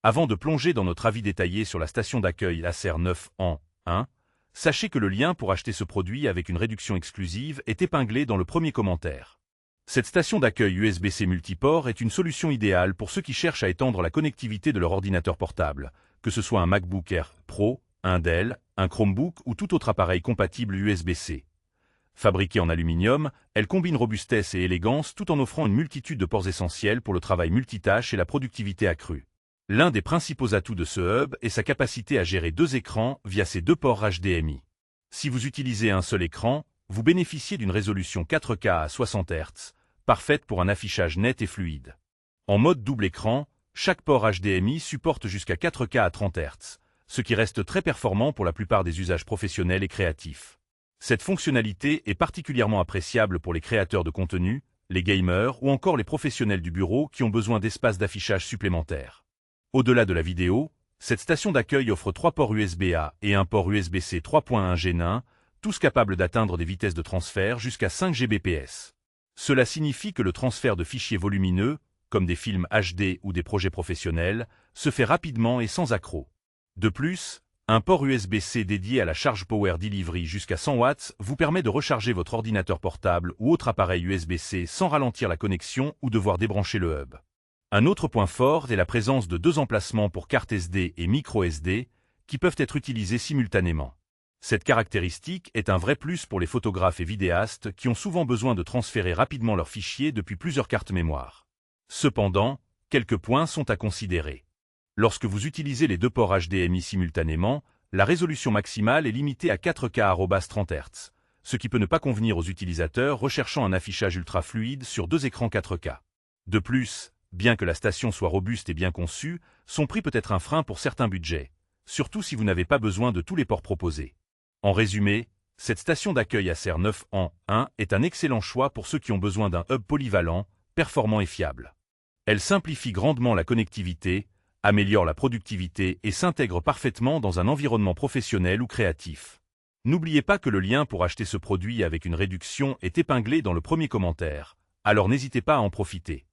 Avant de plonger dans notre avis détaillé sur la station d'accueil Acer 9 en 1, sachez que le lien pour acheter ce produit avec une réduction exclusive est épinglé dans le premier commentaire. Cette station d'accueil USB-C multiport est une solution idéale pour ceux qui cherchent à étendre la connectivité de leur ordinateur portable, que ce soit un MacBook Air Pro, un Dell, un Chromebook ou tout autre appareil compatible USB-C. Fabriquée en aluminium, elle combine robustesse et élégance tout en offrant une multitude de ports essentiels pour le travail multitâche et la productivité accrue. L'un des principaux atouts de ce hub est sa capacité à gérer 2 écrans via ses 2 ports HDMI. Si vous utilisez un seul écran, vous bénéficiez d'une résolution 4K à 60 Hz, parfaite pour un affichage net et fluide. En mode double écran, chaque port HDMI supporte jusqu'à 4K à 30 Hz, ce qui reste très performant pour la plupart des usages professionnels et créatifs. Cette fonctionnalité est particulièrement appréciable pour les créateurs de contenu, les gamers ou encore les professionnels du bureau qui ont besoin d'espace d'affichage supplémentaires. Au-delà de la vidéo, cette station d'accueil offre 3 ports USB-A et un port USB-C 3.1 Gen 1, tous capables d'atteindre des vitesses de transfert jusqu'à 5 Gbps. Cela signifie que le transfert de fichiers volumineux, comme des films HD ou des projets professionnels, se fait rapidement et sans accroc. De plus, un port USB-C dédié à la charge Power Delivery jusqu'à 100 watts vous permet de recharger votre ordinateur portable ou autre appareil USB-C sans ralentir la connexion ou devoir débrancher le hub. Un autre point fort est la présence de 2 emplacements pour carte SD et micro SD qui peuvent être utilisés simultanément. Cette caractéristique est un vrai plus pour les photographes et vidéastes qui ont souvent besoin de transférer rapidement leurs fichiers depuis plusieurs cartes mémoire. Cependant, quelques points sont à considérer. Lorsque vous utilisez les 2 ports HDMI simultanément, la résolution maximale est limitée à 4K à 30 Hz, ce qui peut ne pas convenir aux utilisateurs recherchant un affichage ultra fluide sur 2 écrans 4K. De plus, bien que la station soit robuste et bien conçue, son prix peut être un frein pour certains budgets, surtout si vous n'avez pas besoin de tous les ports proposés. En résumé, cette station d'accueil Acer 9 en 1 est un excellent choix pour ceux qui ont besoin d'un hub polyvalent, performant et fiable. Elle simplifie grandement la connectivité, améliore la productivité et s'intègre parfaitement dans un environnement professionnel ou créatif. N'oubliez pas que le lien pour acheter ce produit avec une réduction est épinglé dans le premier commentaire, alors n'hésitez pas à en profiter.